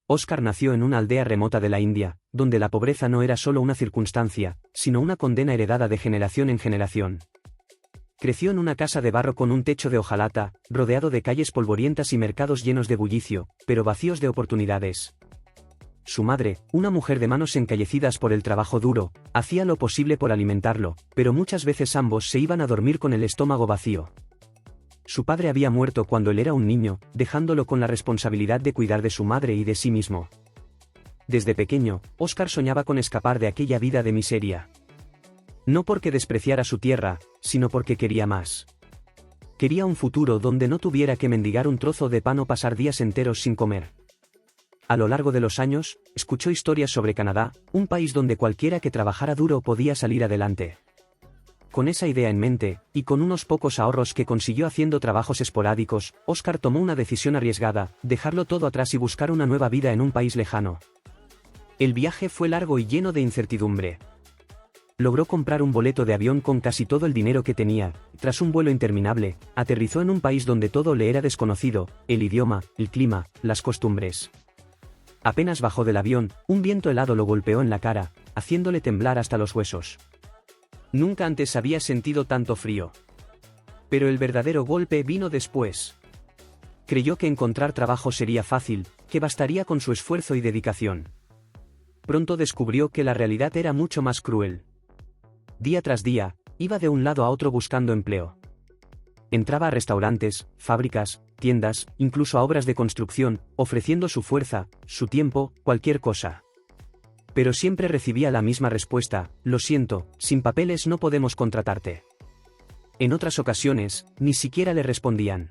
Oscar nació en una aldea remota de la India, donde la pobreza no era solo una circunstancia, sino una condena heredada de generación en generación. Creció en una casa de barro con un techo de hojalata, rodeado de calles polvorientas y mercados llenos de bullicio, pero vacíos de oportunidades. Su madre, una mujer de manos encallecidas por el trabajo duro, hacía lo posible por alimentarlo, pero muchas veces ambos se iban a dormir con el estómago vacío. Su padre había muerto cuando él era un niño, dejándolo con la responsabilidad de cuidar de su madre y de sí mismo. Desde pequeño, Oscar soñaba con escapar de aquella vida de miseria. No porque despreciara su tierra, sino porque quería más. Quería un futuro donde no tuviera que mendigar un trozo de pan o pasar días enteros sin comer. A lo largo de los años, escuchó historias sobre Canadá, un país donde cualquiera que trabajara duro podía salir adelante. Con esa idea en mente, y con unos pocos ahorros que consiguió haciendo trabajos esporádicos, Oscar tomó una decisión arriesgada: dejarlo todo atrás y buscar una nueva vida en un país lejano. El viaje fue largo y lleno de incertidumbre. Logró comprar un boleto de avión con casi todo el dinero que tenía. Tras un vuelo interminable, aterrizó en un país donde todo le era desconocido: el idioma, el clima, las costumbres. Apenas bajó del avión, un viento helado lo golpeó en la cara, haciéndole temblar hasta los huesos. Nunca antes había sentido tanto frío. Pero el verdadero golpe vino después. Creyó que encontrar trabajo sería fácil, que bastaría con su esfuerzo y dedicación. Pronto descubrió que la realidad era mucho más cruel. Día tras día, iba de un lado a otro buscando empleo. Entraba a restaurantes, fábricas, tiendas, incluso a obras de construcción, ofreciendo su fuerza, su tiempo, cualquier cosa. Pero siempre recibía la misma respuesta: lo siento, sin papeles no podemos contratarte. En otras ocasiones, ni siquiera le respondían.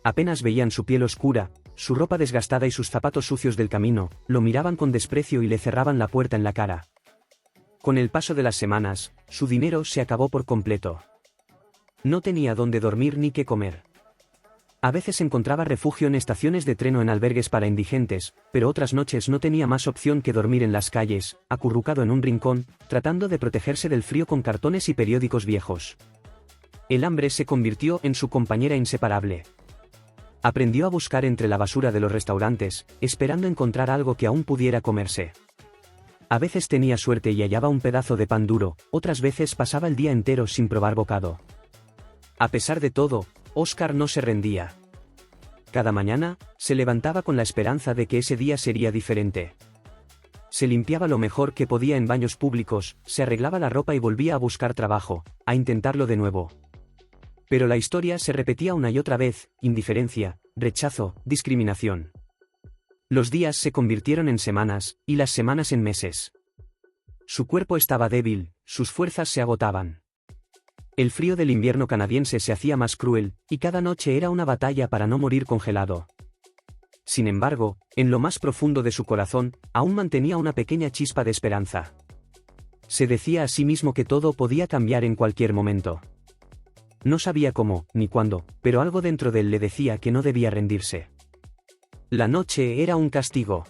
Apenas veían su piel oscura, su ropa desgastada y sus zapatos sucios del camino, lo miraban con desprecio y le cerraban la puerta en la cara. Con el paso de las semanas, su dinero se acabó por completo. No tenía dónde dormir ni qué comer. A veces encontraba refugio en estaciones de tren o en albergues para indigentes, pero otras noches no tenía más opción que dormir en las calles, acurrucado en un rincón, tratando de protegerse del frío con cartones y periódicos viejos. El hambre se convirtió en su compañera inseparable. Aprendió a buscar entre la basura de los restaurantes, esperando encontrar algo que aún pudiera comerse. A veces tenía suerte y hallaba un pedazo de pan duro, otras veces pasaba el día entero sin probar bocado. A pesar de todo, Oscar no se rendía. Cada mañana, se levantaba con la esperanza de que ese día sería diferente. Se limpiaba lo mejor que podía en baños públicos, se arreglaba la ropa y volvía a buscar trabajo, a intentarlo de nuevo. Pero la historia se repetía una y otra vez: indiferencia, rechazo, discriminación. Los días se convirtieron en semanas, y las semanas en meses. Su cuerpo estaba débil, sus fuerzas se agotaban. El frío del invierno canadiense se hacía más cruel, y cada noche era una batalla para no morir congelado. Sin embargo, en lo más profundo de su corazón, aún mantenía una pequeña chispa de esperanza. Se decía a sí mismo que todo podía cambiar en cualquier momento. No sabía cómo, ni cuándo, pero algo dentro de él le decía que no debía rendirse. La noche era un castigo.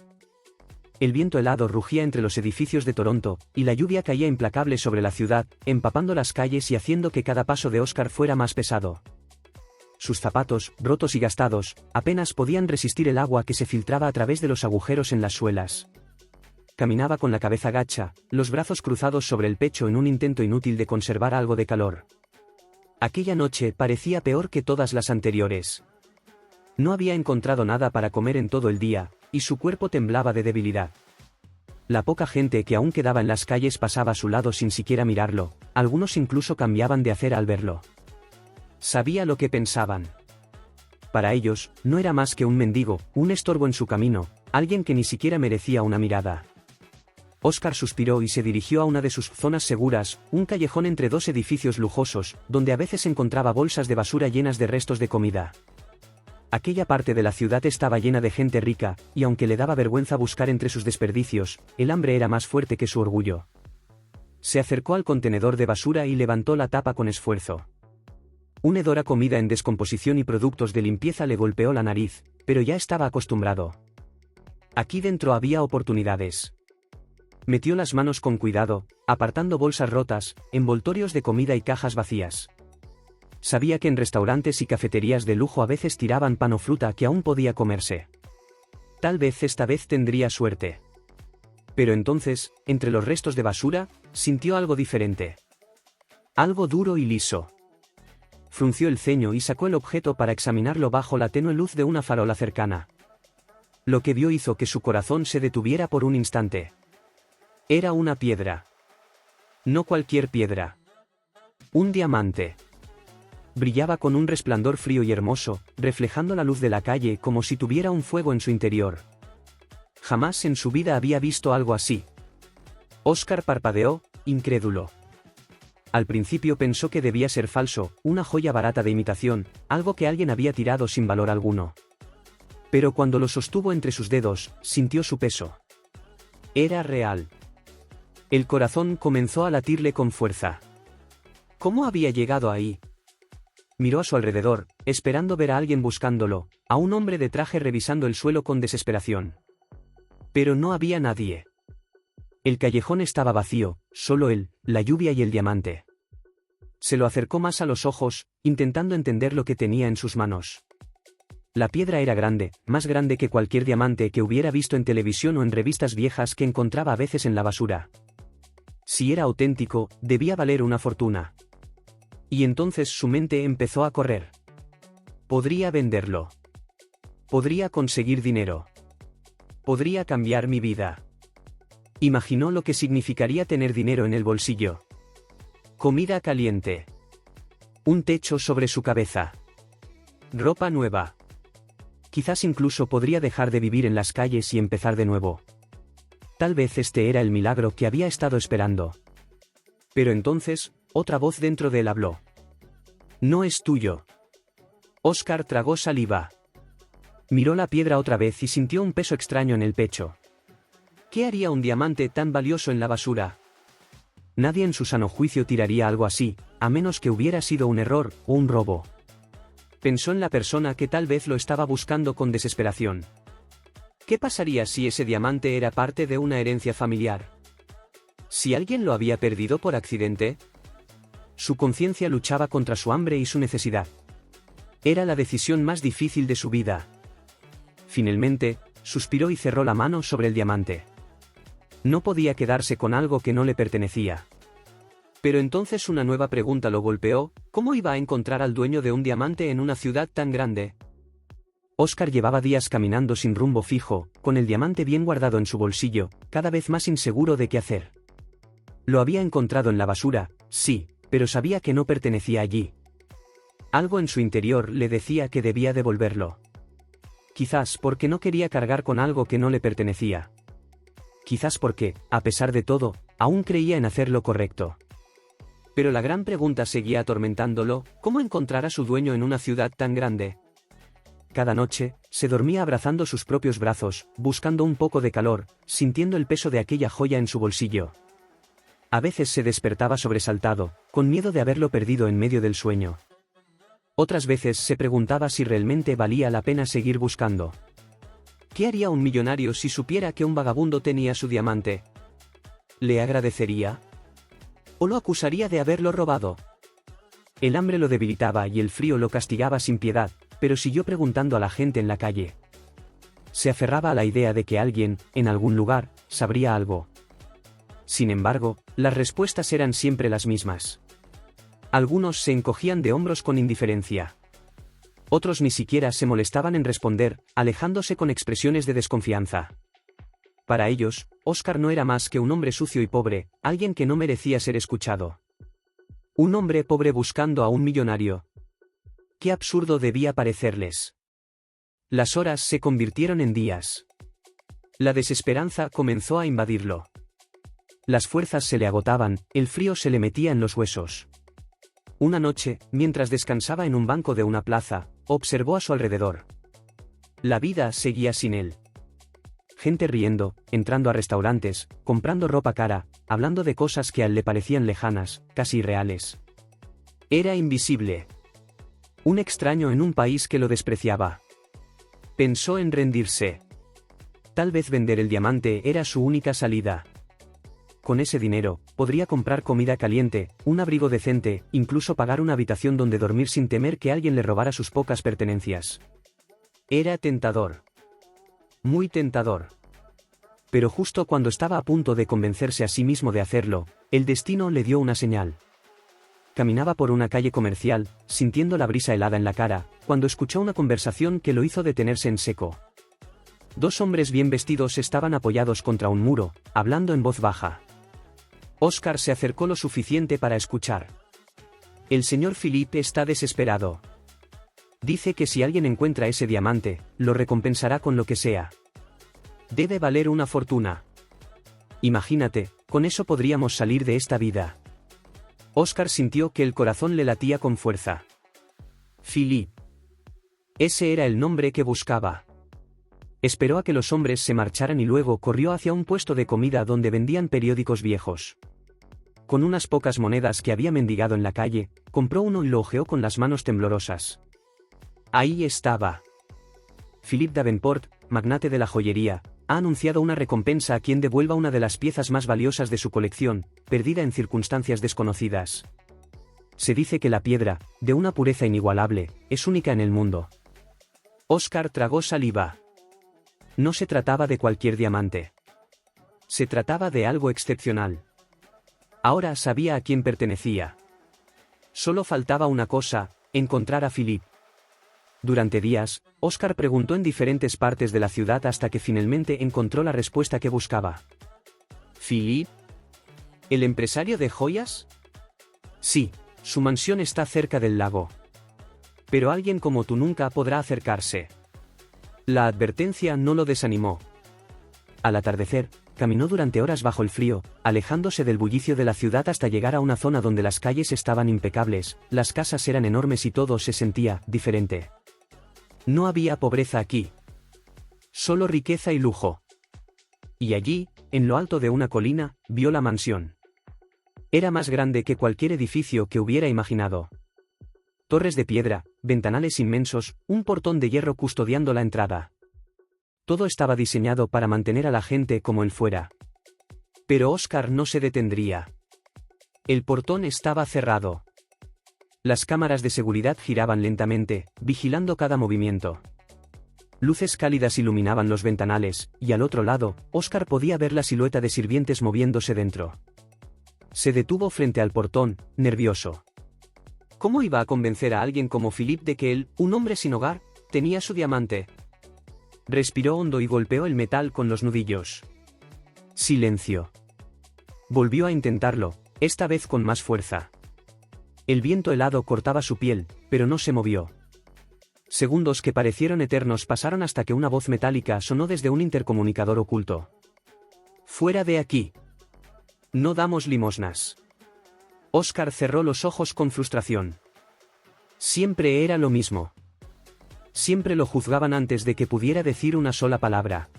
El viento helado rugía entre los edificios de Toronto, y la lluvia caía implacable sobre la ciudad, empapando las calles y haciendo que cada paso de Oscar fuera más pesado. Sus zapatos, rotos y gastados, apenas podían resistir el agua que se filtraba a través de los agujeros en las suelas. Caminaba con la cabeza gacha, los brazos cruzados sobre el pecho en un intento inútil de conservar algo de calor. Aquella noche parecía peor que todas las anteriores. No había encontrado nada para comer en todo el día, y su cuerpo temblaba de debilidad. La poca gente que aún quedaba en las calles pasaba a su lado sin siquiera mirarlo, algunos incluso cambiaban de hacer al verlo. Sabía lo que pensaban. Para ellos, no era más que un mendigo, un estorbo en su camino, alguien que ni siquiera merecía una mirada. Oscar suspiró y se dirigió a una de sus zonas seguras, un callejón entre dos edificios lujosos, donde a veces encontraba bolsas de basura llenas de restos de comida. Aquella parte de la ciudad estaba llena de gente rica, y aunque le daba vergüenza buscar entre sus desperdicios, el hambre era más fuerte que su orgullo. Se acercó al contenedor de basura y levantó la tapa con esfuerzo. Un hedor a comida en descomposición y productos de limpieza le golpeó la nariz, pero ya estaba acostumbrado. Aquí dentro había oportunidades. Metió las manos con cuidado, apartando bolsas rotas, envoltorios de comida y cajas vacías. Sabía que en restaurantes y cafeterías de lujo a veces tiraban pan o fruta que aún podía comerse. Tal vez esta vez tendría suerte. Pero entonces, entre los restos de basura, sintió algo diferente. Algo duro y liso. Frunció el ceño y sacó el objeto para examinarlo bajo la tenue luz de una farola cercana. Lo que vio hizo que su corazón se detuviera por un instante. Era una piedra. No cualquier piedra. Un diamante. Brillaba con un resplandor frío y hermoso, reflejando la luz de la calle como si tuviera un fuego en su interior. Jamás en su vida había visto algo así. Oscar parpadeó, incrédulo. Al principio pensó que debía ser falso, una joya barata de imitación, algo que alguien había tirado sin valor alguno. Pero cuando lo sostuvo entre sus dedos, sintió su peso. Era real. El corazón comenzó a latirle con fuerza. ¿Cómo había llegado ahí? Miró a su alrededor, esperando ver a alguien buscándolo, a un hombre de traje revisando el suelo con desesperación. Pero no había nadie. El callejón estaba vacío, solo él, la lluvia y el diamante. Se lo acercó más a los ojos, intentando entender lo que tenía en sus manos. La piedra era grande, más grande que cualquier diamante que hubiera visto en televisión o en revistas viejas que encontraba a veces en la basura. Si era auténtico, debía valer una fortuna. Y entonces su mente empezó a correr. Podría venderlo. Podría conseguir dinero. Podría cambiar mi vida. Imaginó lo que significaría tener dinero en el bolsillo. Comida caliente. Un techo sobre su cabeza. Ropa nueva. Quizás incluso podría dejar de vivir en las calles y empezar de nuevo. Tal vez este era el milagro que había estado esperando. Pero entonces, otra voz dentro de él habló. No es tuyo. Oscar tragó saliva. Miró la piedra otra vez y sintió un peso extraño en el pecho. ¿Qué haría un diamante tan valioso en la basura? Nadie en su sano juicio tiraría algo así, a menos que hubiera sido un error o un robo. Pensó en la persona que tal vez lo estaba buscando con desesperación. ¿Qué pasaría si ese diamante era parte de una herencia familiar? ¿Si alguien lo había perdido por accidente? Su conciencia luchaba contra su hambre y su necesidad. Era la decisión más difícil de su vida. Finalmente, suspiró y cerró la mano sobre el diamante. No podía quedarse con algo que no le pertenecía. Pero entonces una nueva pregunta lo golpeó: ¿cómo iba a encontrar al dueño de un diamante en una ciudad tan grande? Oscar llevaba días caminando sin rumbo fijo, con el diamante bien guardado en su bolsillo, cada vez más inseguro de qué hacer. Lo había encontrado en la basura, sí, pero sabía que no pertenecía allí. Algo en su interior le decía que debía devolverlo. Quizás porque no quería cargar con algo que no le pertenecía. Quizás porque, a pesar de todo, aún creía en hacer lo correcto. Pero la gran pregunta seguía atormentándolo: ¿cómo encontrar a su dueño en una ciudad tan grande? Cada noche, se dormía abrazando sus propios brazos, buscando un poco de calor, sintiendo el peso de aquella joya en su bolsillo. A veces se despertaba sobresaltado, con miedo de haberlo perdido en medio del sueño. Otras veces se preguntaba si realmente valía la pena seguir buscando. ¿Qué haría un millonario si supiera que un vagabundo tenía su diamante? ¿Le agradecería? ¿O lo acusaría de haberlo robado? El hambre lo debilitaba y el frío lo castigaba sin piedad, pero siguió preguntando a la gente en la calle. Se aferraba a la idea de que alguien, en algún lugar, sabría algo. Sin embargo, las respuestas eran siempre las mismas. Algunos se encogían de hombros con indiferencia. Otros ni siquiera se molestaban en responder, alejándose con expresiones de desconfianza. Para ellos, Oscar no era más que un hombre sucio y pobre, alguien que no merecía ser escuchado. Un hombre pobre buscando a un millonario. Qué absurdo debía parecerles. Las horas se convirtieron en días. La desesperanza comenzó a invadirlo. Las fuerzas se le agotaban, el frío se le metía en los huesos. Una noche, mientras descansaba en un banco de una plaza, observó a su alrededor. La vida seguía sin él. Gente riendo, entrando a restaurantes, comprando ropa cara, hablando de cosas que a él le parecían lejanas, casi irreales. Era invisible. Un extraño en un país que lo despreciaba. Pensó en rendirse. Tal vez vender el diamante era su única salida. Con ese dinero, podría comprar comida caliente, un abrigo decente, incluso pagar una habitación donde dormir sin temer que alguien le robara sus pocas pertenencias. Era tentador. Muy tentador. Pero justo cuando estaba a punto de convencerse a sí mismo de hacerlo, el destino le dio una señal. Caminaba por una calle comercial, sintiendo la brisa helada en la cara, cuando escuchó una conversación que lo hizo detenerse en seco. Dos hombres bien vestidos estaban apoyados contra un muro, hablando en voz baja. Oscar se acercó lo suficiente para escuchar. El señor Philippe está desesperado. Dice que si alguien encuentra ese diamante, lo recompensará con lo que sea. Debe valer una fortuna. Imagínate, con eso podríamos salir de esta vida. Oscar sintió que el corazón le latía con fuerza. Philippe. Ese era el nombre que buscaba. Esperó a que los hombres se marcharan y luego corrió hacia un puesto de comida donde vendían periódicos viejos. Con unas pocas monedas que había mendigado en la calle, compró uno y lo hojeó con las manos temblorosas. Ahí estaba. Philippe Davenport, magnate de la joyería, ha anunciado una recompensa a quien devuelva una de las piezas más valiosas de su colección, perdida en circunstancias desconocidas. Se dice que la piedra, de una pureza inigualable, es única en el mundo. Oscar tragó saliva. No se trataba de cualquier diamante. Se trataba de algo excepcional. Ahora sabía a quién pertenecía. Solo faltaba una cosa, encontrar a Philippe. Durante días, Oscar preguntó en diferentes partes de la ciudad hasta que finalmente encontró la respuesta que buscaba. ¿Philippe? ¿El empresario de joyas? Sí, su mansión está cerca del lago. Pero alguien como tú nunca podrá acercarse. La advertencia no lo desanimó. Al atardecer, caminó durante horas bajo el frío, alejándose del bullicio de la ciudad hasta llegar a una zona donde las calles estaban impecables, las casas eran enormes y todo se sentía diferente. No había pobreza aquí. Solo riqueza y lujo. Y allí, en lo alto de una colina, vio la mansión. Era más grande que cualquier edificio que hubiera imaginado. Torres de piedra, ventanales inmensos, un portón de hierro custodiando la entrada. Todo estaba diseñado para mantener a la gente como él fuera. Pero Oscar no se detendría. El portón estaba cerrado. Las cámaras de seguridad giraban lentamente, vigilando cada movimiento. Luces cálidas iluminaban los ventanales, y al otro lado, Oscar podía ver la silueta de sirvientes moviéndose dentro. Se detuvo frente al portón, nervioso. ¿Cómo iba a convencer a alguien como Philippe de que él, un hombre sin hogar, tenía su diamante? Respiró hondo y golpeó el metal con los nudillos. Silencio. Volvió a intentarlo, esta vez con más fuerza. El viento helado cortaba su piel, pero no se movió. Segundos que parecieron eternos pasaron hasta que una voz metálica sonó desde un intercomunicador oculto. «Fuera de aquí. No damos limosnas». Oscar cerró los ojos con frustración. Siempre era lo mismo. Siempre lo juzgaban antes de que pudiera decir una sola palabra.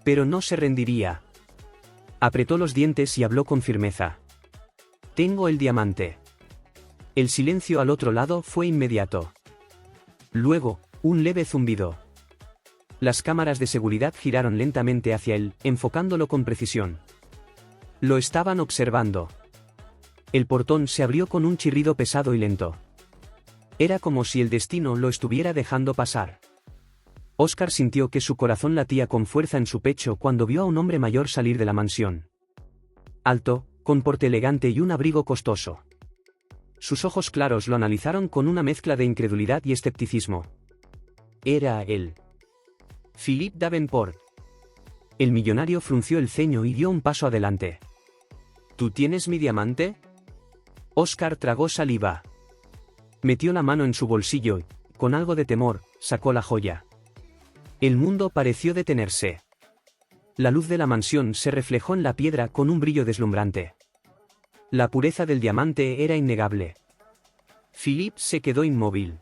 Pero no se rendiría. Apretó los dientes y habló con firmeza. «Tengo el diamante». El silencio al otro lado fue inmediato. Luego, un leve zumbido. Las cámaras de seguridad giraron lentamente hacia él, enfocándolo con precisión. Lo estaban observando. El portón se abrió con un chirrido pesado y lento. Era como si el destino lo estuviera dejando pasar. Oscar sintió que su corazón latía con fuerza en su pecho cuando vio a un hombre mayor salir de la mansión. Alto, con porte elegante y un abrigo costoso. Sus ojos claros lo analizaron con una mezcla de incredulidad y escepticismo. Era él. Philippe Davenport. El millonario frunció el ceño y dio un paso adelante. ¿Tú tienes mi diamante? Oscar tragó saliva. Metió la mano en su bolsillo y, con algo de temor, sacó la joya. El mundo pareció detenerse. La luz de la mansión se reflejó en la piedra con un brillo deslumbrante. La pureza del diamante era innegable. Philippe se quedó inmóvil.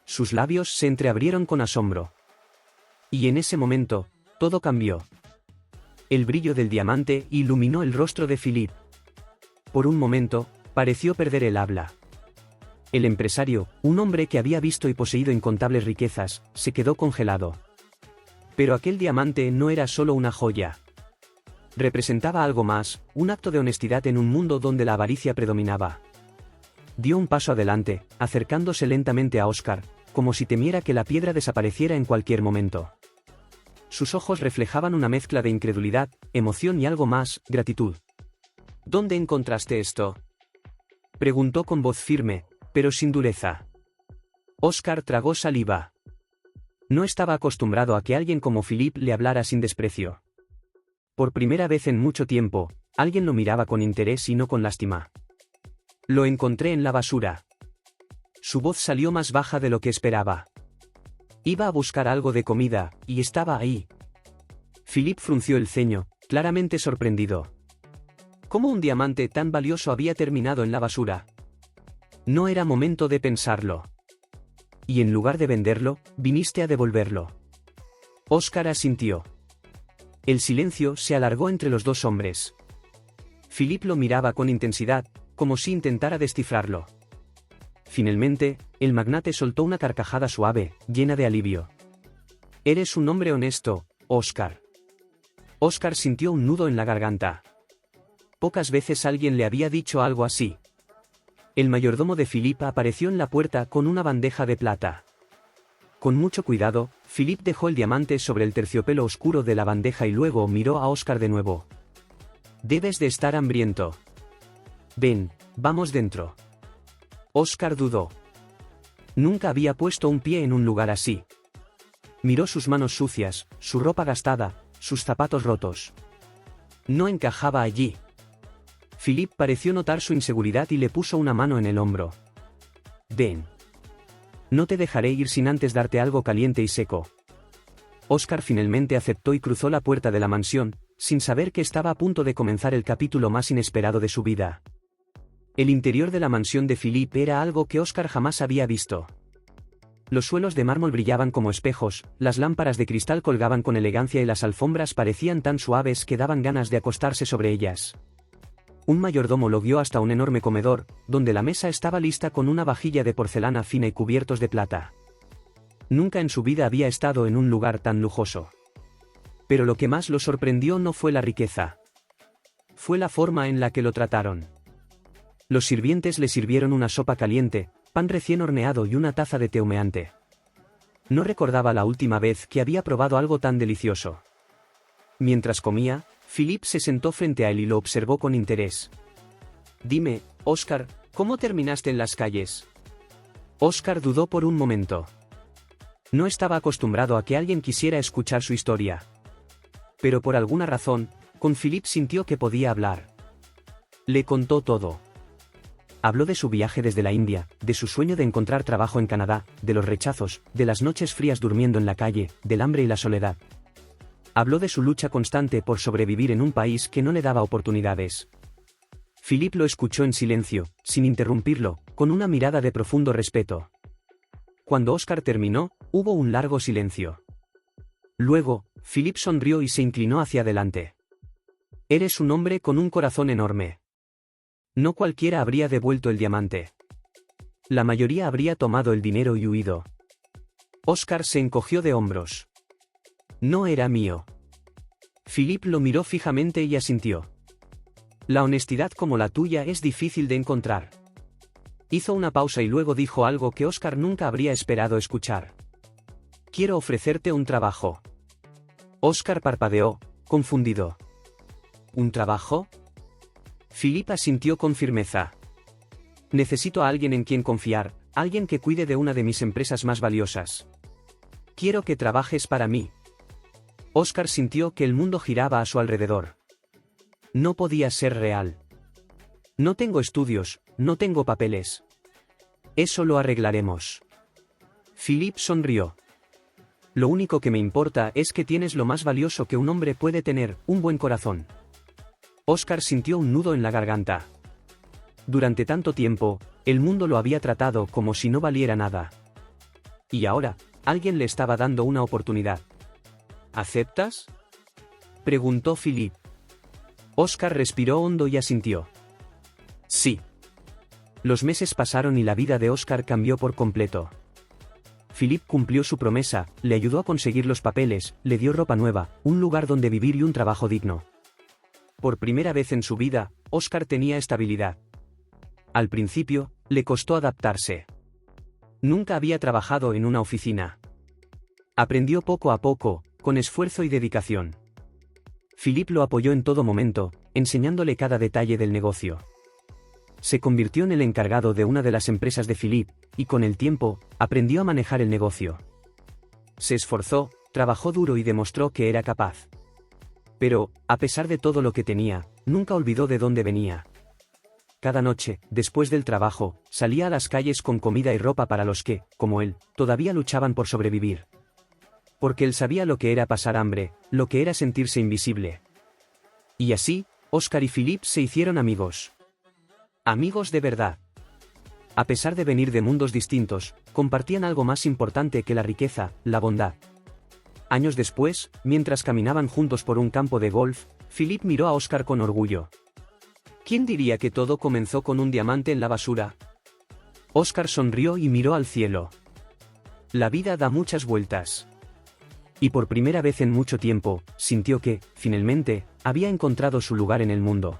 Sus labios se entreabrieron con asombro. Y en ese momento, todo cambió. El brillo del diamante iluminó el rostro de Philippe. Por un momento, pareció perder el habla. El empresario, un hombre que había visto y poseído incontables riquezas, se quedó congelado. Pero aquel diamante no era solo una joya. Representaba algo más, un acto de honestidad en un mundo donde la avaricia predominaba. Dio un paso adelante, acercándose lentamente a Oscar, como si temiera que la piedra desapareciera en cualquier momento. sus ojos reflejaban una mezcla de incredulidad, emoción y algo más, gratitud. ¿Dónde encontraste esto?, preguntó con voz firme, pero sin dureza. Oscar tragó saliva. No estaba acostumbrado a que alguien como Philippe le hablara sin desprecio. Por primera vez en mucho tiempo, alguien lo miraba con interés y no con lástima. Lo encontré en la basura. Su voz salió más baja de lo que esperaba. Iba a buscar algo de comida, y estaba ahí. Philippe frunció el ceño, claramente sorprendido. ¿Cómo un diamante tan valioso había terminado en la basura? No era momento de pensarlo. Y en lugar de venderlo, viniste a devolverlo. Oscar asintió. El silencio se alargó entre los dos hombres. Philippe lo miraba con intensidad, como si intentara descifrarlo. Finalmente, el magnate soltó una carcajada suave, llena de alivio. Eres un hombre honesto, Oscar. Oscar sintió un nudo en la garganta. Pocas veces alguien le había dicho algo así. El mayordomo de Philippe apareció en la puerta con una bandeja de plata. Con mucho cuidado, Philippe dejó el diamante sobre el terciopelo oscuro de la bandeja y luego miró a Oscar de nuevo. Debes de estar hambriento. Ven, vamos dentro. Oscar dudó. Nunca había puesto un pie en un lugar así. Miró sus manos sucias, su ropa gastada, sus zapatos rotos. No encajaba allí. Philippe pareció notar su inseguridad y le puso una mano en el hombro. Ven. No te dejaré ir sin antes darte algo caliente y seco. Oscar finalmente aceptó y cruzó la puerta de la mansión, sin saber que estaba a punto de comenzar el capítulo más inesperado de su vida. El interior de la mansión de Philippe era algo que Oscar jamás había visto. Los suelos de mármol brillaban como espejos, las lámparas de cristal colgaban con elegancia y las alfombras parecían tan suaves que daban ganas de acostarse sobre ellas. Un mayordomo lo guió hasta un enorme comedor, donde la mesa estaba lista con una vajilla de porcelana fina y cubiertos de plata. Nunca en su vida había estado en un lugar tan lujoso. Pero lo que más lo sorprendió no fue la riqueza. Fue la forma en la que lo trataron. Los sirvientes le sirvieron una sopa caliente, pan recién horneado y una taza de té humeante. No recordaba la última vez que había probado algo tan delicioso. Mientras comía, Philippe se sentó frente a él y lo observó con interés. Dime, Oscar, ¿cómo terminaste en las calles? Oscar dudó por un momento. No estaba acostumbrado a que alguien quisiera escuchar su historia. Pero por alguna razón, con Philippe sintió que podía hablar. Le contó todo. Habló de su viaje desde la India, de su sueño de encontrar trabajo en Canadá, de los rechazos, de las noches frías durmiendo en la calle, del hambre y la soledad. Habló de su lucha constante por sobrevivir en un país que no le daba oportunidades. Philippe lo escuchó en silencio, sin interrumpirlo, con una mirada de profundo respeto. Cuando Oscar terminó, hubo un largo silencio. Luego, Philippe sonrió y se inclinó hacia adelante. Eres un hombre con un corazón enorme. No cualquiera habría devuelto el diamante. La mayoría habría tomado el dinero y huido. Oscar se encogió de hombros. No era mío. Philippe lo miró fijamente y asintió. La honestidad como la tuya es difícil de encontrar. Hizo una pausa y luego dijo algo que Oscar nunca habría esperado escuchar. Quiero ofrecerte un trabajo. Oscar parpadeó, confundido. ¿Un trabajo? Philippe asintió con firmeza. Necesito a alguien en quien confiar, alguien que cuide de una de mis empresas más valiosas. Quiero que trabajes para mí. Oscar sintió que el mundo giraba a su alrededor. No podía ser real. No tengo estudios, no tengo papeles. Eso lo arreglaremos. Philippe sonrió. Lo único que me importa es que tienes lo más valioso que un hombre puede tener, un buen corazón. Oscar sintió un nudo en la garganta. Durante tanto tiempo, el mundo lo había tratado como si no valiera nada. Y ahora, alguien le estaba dando una oportunidad. ¿Aceptas?, preguntó Philippe. Oscar respiró hondo y asintió. Sí. Los meses pasaron y la vida de Oscar cambió por completo. Philippe cumplió su promesa, le ayudó a conseguir los papeles, le dio ropa nueva, un lugar donde vivir y un trabajo digno. Por primera vez en su vida, Oscar tenía estabilidad. Al principio, le costó adaptarse. Nunca había trabajado en una oficina. Aprendió poco a poco, con esfuerzo y dedicación. Philippe lo apoyó en todo momento, enseñándole cada detalle del negocio. Se convirtió en el encargado de una de las empresas de Philippe, y con el tiempo, aprendió a manejar el negocio. Se esforzó, trabajó duro y demostró que era capaz. Pero, a pesar de todo lo que tenía, nunca olvidó de dónde venía. Cada noche, después del trabajo, salía a las calles con comida y ropa para los que, como él, todavía luchaban por sobrevivir. Porque él sabía lo que era pasar hambre, lo que era sentirse invisible. Y así, Oscar y Philippe se hicieron amigos. Amigos de verdad. A pesar de venir de mundos distintos, compartían algo más importante que la riqueza, la bondad. Años después, mientras caminaban juntos por un campo de golf, Philippe miró a Oscar con orgullo. ¿Quién diría que todo comenzó con un diamante en la basura? Oscar sonrió y miró al cielo. La vida da muchas vueltas. Y por primera vez en mucho tiempo, sintió que, finalmente, había encontrado su lugar en el mundo.